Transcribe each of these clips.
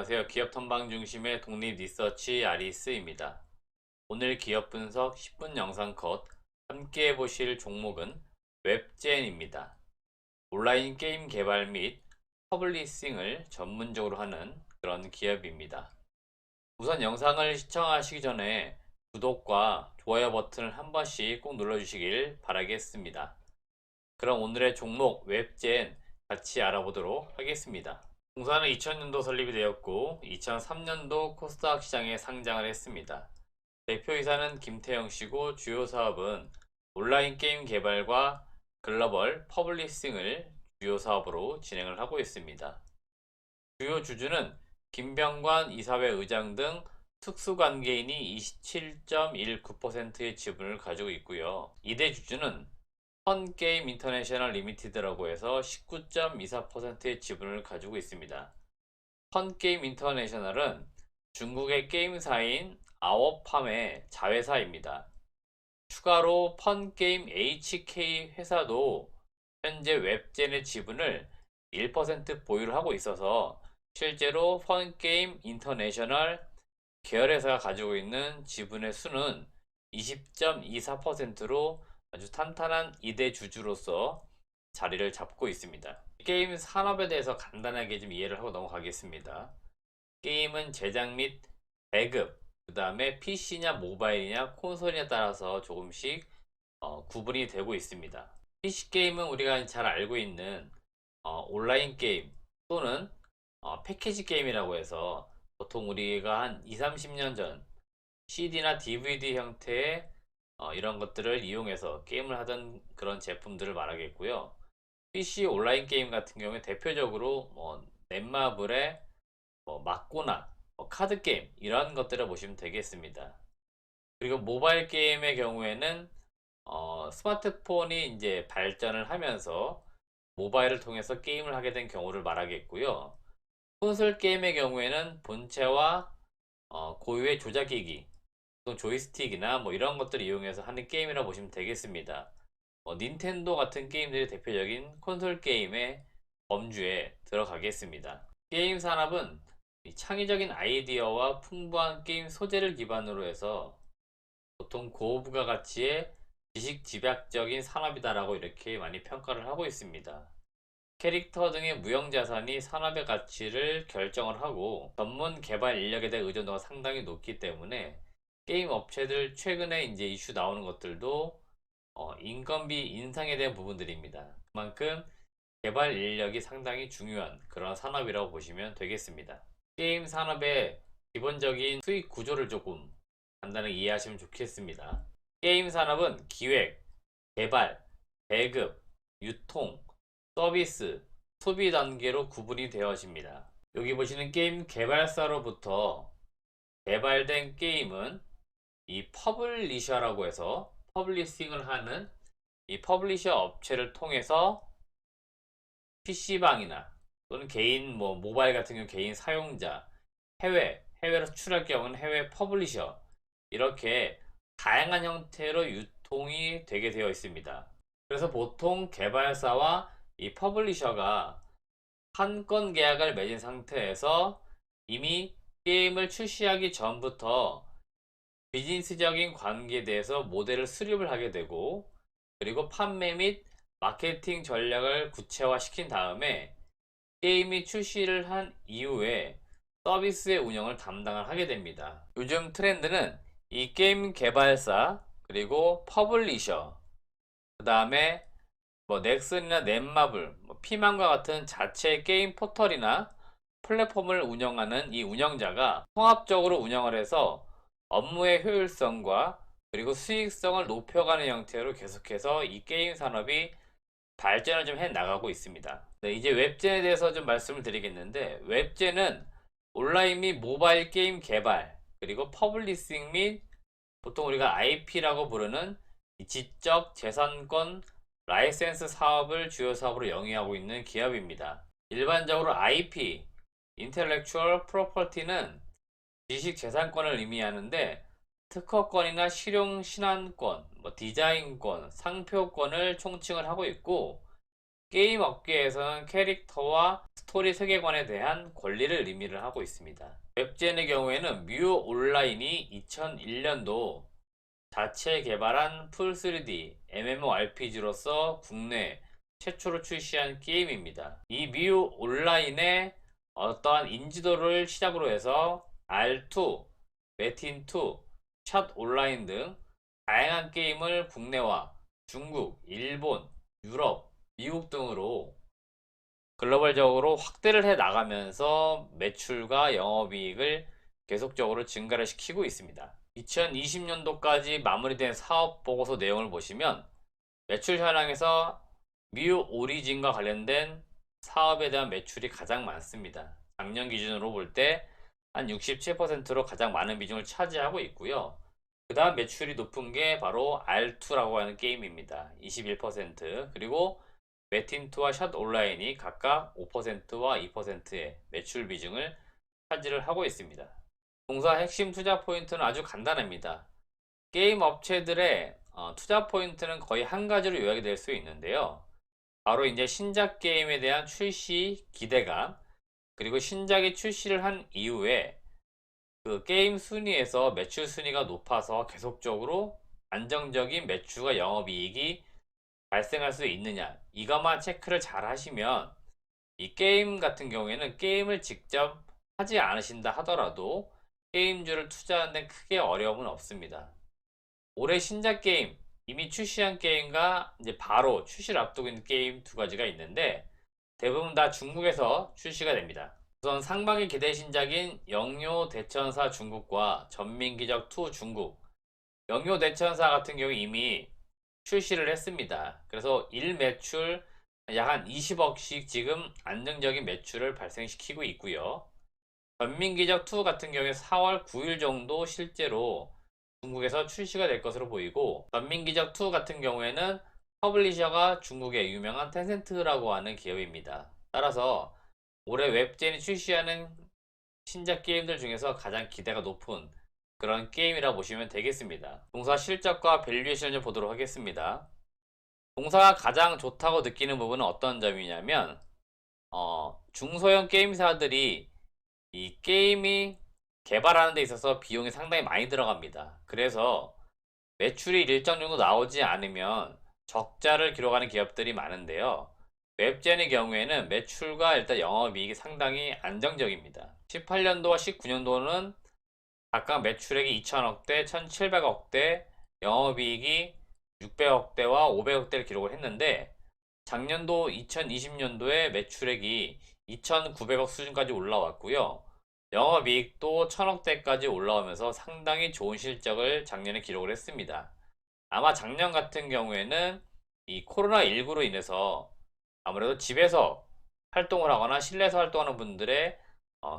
안녕하세요. 기업 탐방 중심의 독립 리서치 아리스입니다. 오늘 기업 분석 10분 영상 컷 함께 해보실 종목은 웹젠입니다. 온라인 게임 개발 및 퍼블리싱을 전문적으로 하는 그런 기업입니다. 우선 영상을 시청하시기 전에 구독과 좋아요 버튼을 한 번씩 꼭 눌러주시길 바라겠습니다. 그럼 오늘의 종목 웹젠 같이 알아보도록 하겠습니다. 공사는 2000년도 설립이 되었고 2003년도 코스닥 시장에 상장을 했습니다. 대표이사는 김태영 씨고 주요 사업은 온라인 게임 개발과 글로벌 퍼블리싱을 주요 사업으로 진행을 하고 있습니다. 주요 주주는 김병관 이사회 의장 등 특수관계인이 27.19%의 지분을 가지고 있고요. 2대 주주는 펀게임 인터내셔널 리미티드라고 해서 19.24%의 지분을 가지고 있습니다. 펀게임 인터내셔널은 중국의 게임사인 아워팜의 자회사입니다. 추가로 펀게임 HK 회사도 현재 웹젠의 지분을 1% 보유를 하고 있어서 실제로 펀게임 인터내셔널 계열회사가 가지고 있는 지분의 수는 20.24%로 아주 탄탄한 2대 주주로서 자리를 잡고 있습니다. 게임 산업에 대해서 간단하게 좀 이해를 하고 넘어가겠습니다. 게임은 제작 및 배급, 그 다음에 PC냐 모바일이냐 콘솔이냐에 따라서 조금씩 구분이 되고 있습니다. PC 게임은 우리가 잘 알고 있는 온라인 게임 또는 패키지 게임이라고 해서 보통 우리가 한 2, 30년 전 CD나 DVD 형태의 이런 것들을 이용해서 게임을 하던 그런 제품들을 말하겠고요. PC 온라인 게임 같은 경우에 대표적으로 넷마블의 막고나 카드 게임 이런 것들을 보시면 되겠습니다. 그리고 모바일 게임의 경우에는 스마트폰이 이제 발전을 하면서 모바일을 통해서 게임을 하게 된 경우를 말하겠고요. 콘솔 게임의 경우에는 본체와 고유의 조작기기 또 조이스틱이나 이런 것들을 이용해서 하는 게임이라 고 보시면 되겠습니다. 닌텐도 같은 게임들이 대표적인 콘솔 게임의 범주에 들어가겠습니다. 게임 산업은 창의적인 아이디어와 풍부한 게임 소재를 기반으로 해서 보통 고부가 가치의 지식 집약적인 산업이다라고 이렇게 많이 평가를 하고 있습니다. 캐릭터 등의 무형자산이 산업의 가치를 결정을 하고 전문 개발 인력에 대한 의존도가 상당히 높기 때문에 게임 업체들 최근에 이제 이슈 나오는 것들도 인건비 인상에 대한 부분들입니다. 그만큼 개발 인력이 상당히 중요한 그런 산업이라고 보시면 되겠습니다. 게임 산업의 기본적인 수익 구조를 조금 간단하게 이해하시면 좋겠습니다. 게임 산업은 기획, 개발, 배급, 유통, 서비스, 소비 단계로 구분이 되어집니다. 여기 보시는 게임 개발사로부터 개발된 게임은 이 퍼블리셔라고 해서 퍼블리싱을 하는 이 퍼블리셔 업체를 통해서 PC방이나 또는 개인 모바일 같은 경우 개인 사용자, 해외로 수출할 경우는 해외 퍼블리셔 이렇게 다양한 형태로 유통이 되게 되어 있습니다. 그래서 보통 개발사와 이 퍼블리셔가 한 건 계약을 맺은 상태에서 이미 게임을 출시하기 전부터 비즈니스적인 관계에 대해서 모델을 수립을 하게 되고 그리고 판매 및 마케팅 전략을 구체화시킨 다음에 게임이 출시를 한 이후에 서비스의 운영을 담당을 하게 됩니다. 요즘 트렌드는 이 게임 개발사 그리고 퍼블리셔 그 다음에 넥슨이나 넷마블, 피망과 같은 자체 게임 포털이나 플랫폼을 운영하는 이 운영자가 통합적으로 운영을 해서 업무의 효율성과 그리고 수익성을 높여가는 형태로 계속해서 이 게임 산업이 발전을 좀 해 나가고 있습니다. 네, 이제 웹젠에 대해서 좀 말씀을 드리겠는데 웹젠은 온라인 및 모바일 게임 개발 그리고 퍼블리싱 및 보통 우리가 IP라고 부르는 이 지적 재산권 라이센스 사업을 주요 사업으로 영위하고 있는 기업입니다. 일반적으로 IP, Intellectual Property는 지식 재산권을 의미하는데 특허권이나 실용 신안권, 디자인권, 상표권을 총칭을 하고 있고 게임 업계에서는 캐릭터와 스토리 세계관에 대한 권리를 의미를 하고 있습니다. 웹젠의 경우에는 뮤 온라인이 2001년도 자체 개발한 풀 3D MMORPG로서 국내 최초로 출시한 게임입니다. 이 뮤 온라인의 어떠한 인지도를 시작으로 해서 R2, 메틴2, 샷 온라인 등 다양한 게임을 국내와 중국, 일본, 유럽, 미국 등으로 글로벌적으로 확대를 해 나가면서 매출과 영업이익을 계속적으로 증가를 시키고 있습니다. 2020년도까지 마무리된 사업 보고서 내용을 보시면 매출 현황에서 뮤 오리진과 관련된 사업에 대한 매출이 가장 많습니다. 작년 기준으로 볼 때 한 67%로 가장 많은 비중을 차지하고 있고요. 그 다음 매출이 높은 게 바로 R2라고 하는 게임입니다. 21%, 그리고 메틴2와 샷 온라인이 각각 5%와 2%의 매출 비중을 차지를 하고 있습니다. 동사 핵심 투자 포인트는 아주 간단합니다. 게임 업체들의 투자 포인트는 거의 한 가지로 요약이 될 수 있는데요. 바로 이제 신작 게임에 대한 출시 기대감, 그리고 신작이 출시를 한 이후에 그 게임 순위에서 매출 순위가 높아서 계속적으로 안정적인 매출과 영업이익이 발생할 수 있느냐, 이것만 체크를 잘 하시면 이 게임 같은 경우에는 게임을 직접 하지 않으신다 하더라도 게임주를 투자하는 데 크게 어려움은 없습니다. 올해 신작 게임, 이미 출시한 게임과 이제 바로 출시를 앞두고 있는 게임 두 가지가 있는데 대부분 다 중국에서 출시가 됩니다. 우선 상반기 기대 신작인 영요 대천사 중국과 전민기적 2 중국. 영요 대천사 같은 경우 이미 출시를 했습니다. 그래서 일 매출 약 한 20억씩 지금 안정적인 매출을 발생시키고 있고요. 전민기적 2 같은 경우에 4월 9일 정도 실제로 중국에서 출시가 될 것으로 보이고, 전민기적 2 같은 경우에는 퍼블리셔가 중국의 유명한 텐센트라고 하는 기업입니다. 따라서 올해 웹젠이 출시하는 신작 게임들 중에서 가장 기대가 높은 그런 게임이라 보시면 되겠습니다. 동사 실적과 밸류에이션을 좀 보도록 하겠습니다. 동사가 가장 좋다고 느끼는 부분은 어떤 점이냐면 중소형 게임사들이 이 게임이 개발하는 데 있어서 비용이 상당히 많이 들어갑니다. 그래서 매출이 일정 정도 나오지 않으면 적자를 기록하는 기업들이 많은데요. 웹젠의 경우에는 매출과 일단 영업이익이 상당히 안정적입니다. 18년도와 19년도는 각각 매출액이 2천억대, 1,700억대, 영업이익이 600억대와 500억대를 기록을 했는데 작년도 2020년도에 매출액이 2,900억 수준까지 올라왔고요. 영업이익도 1,000억대까지 올라오면서 상당히 좋은 실적을 작년에 기록을 했습니다. 아마 작년 같은 경우에는 이 코로나19로 인해서 아무래도 집에서 활동을 하거나 실내에서 활동하는 분들의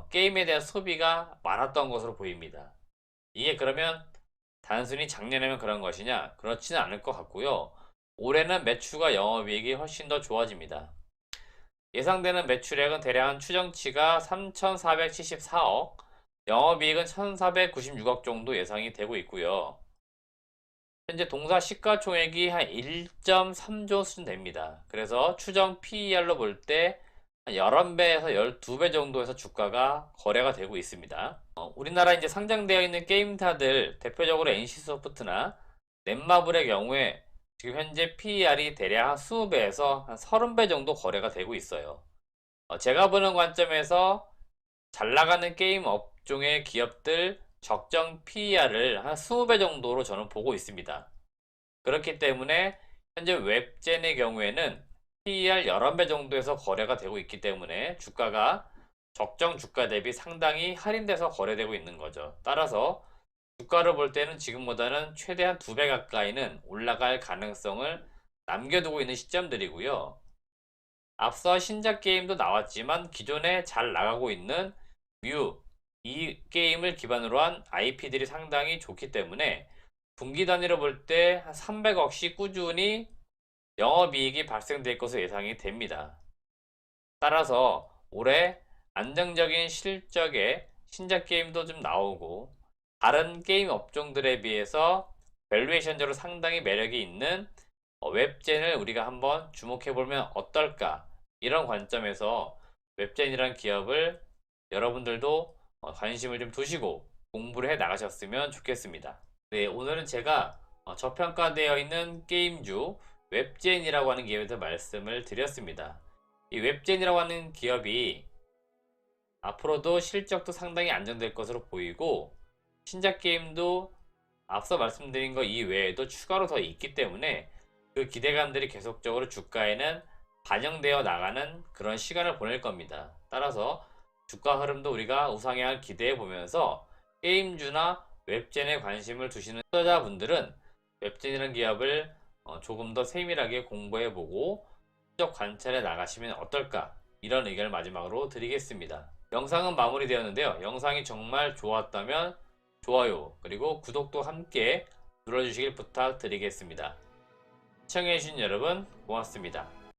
게임에 대한 소비가 많았던 것으로 보입니다. 이게 그러면 단순히 작년에만 그런 것이냐? 그렇지는 않을 것 같고요. 올해는 매출과 영업이익이 훨씬 더 좋아집니다. 예상되는 매출액은 대략 추정치가 3,474억, 영업이익은 1,496억 정도 예상이 되고 있고요. 현재 동사 시가총액이 한 1.3조 수준 됩니다. 그래서 추정 PER로 볼 때 11배에서 12배 정도에서 주가가 거래가 되고 있습니다. 우리나라 이제 상장되어 있는 게임사들, 대표적으로 NC소프트나 넷마블의 경우에 지금 현재 PER이 대략 한 20배에서 한 30배 정도 거래가 되고 있어요. 제가 보는 관점에서 잘 나가는 게임 업종의 기업들 적정 PER을 한 20배 정도로 저는 보고 있습니다. 그렇기 때문에 현재 웹젠의 경우에는 PER 11배 정도에서 거래가 되고 있기 때문에 주가가 적정 주가 대비 상당히 할인돼서 거래되고 있는 거죠. 따라서 주가를 볼 때는 지금보다는 최대한 2배 가까이는 올라갈 가능성을 남겨두고 있는 시점들이고요. 앞서 신작 게임도 나왔지만 기존에 잘 나가고 있는 뮤, 이 게임을 기반으로 한 IP들이 상당히 좋기 때문에 분기 단위로 볼 때 한 300억씩 꾸준히 영업이익이 발생될 것으로 예상이 됩니다. 따라서 올해 안정적인 실적의 신작 게임도 좀 나오고 다른 게임 업종들에 비해서 밸류에이션적으로 상당히 매력이 있는 웹젠을 우리가 한번 주목해 보면 어떨까? 이런 관점에서 웹젠이란 기업을 여러분들도 관심을 좀 두시고 공부를 해 나가셨으면 좋겠습니다. 네, 오늘은 제가 저평가되어 있는 게임주 웹젠이라고 하는 기업에 대해서 말씀을 드렸습니다. 이 웹젠이라고 하는 기업이 앞으로도 실적도 상당히 안정될 것으로 보이고 신작 게임도 앞서 말씀드린 것 이외에도 추가로 더 있기 때문에 그 기대감들이 계속적으로 주가에는 반영되어 나가는 그런 시간을 보낼 겁니다. 따라서 주가 흐름도 우리가 우상향을 기대해 보면서 게임주나 웹젠에 관심을 두시는 투자자분들은 웹젠이라는 기업을 조금 더 세밀하게 공부해 보고 실적 관찰해 나가시면 어떨까, 이런 의견을 마지막으로 드리겠습니다. 영상은 마무리되었는데요. 영상이 정말 좋았다면 좋아요 그리고 구독도 함께 눌러주시길 부탁드리겠습니다. 시청해주신 여러분 고맙습니다.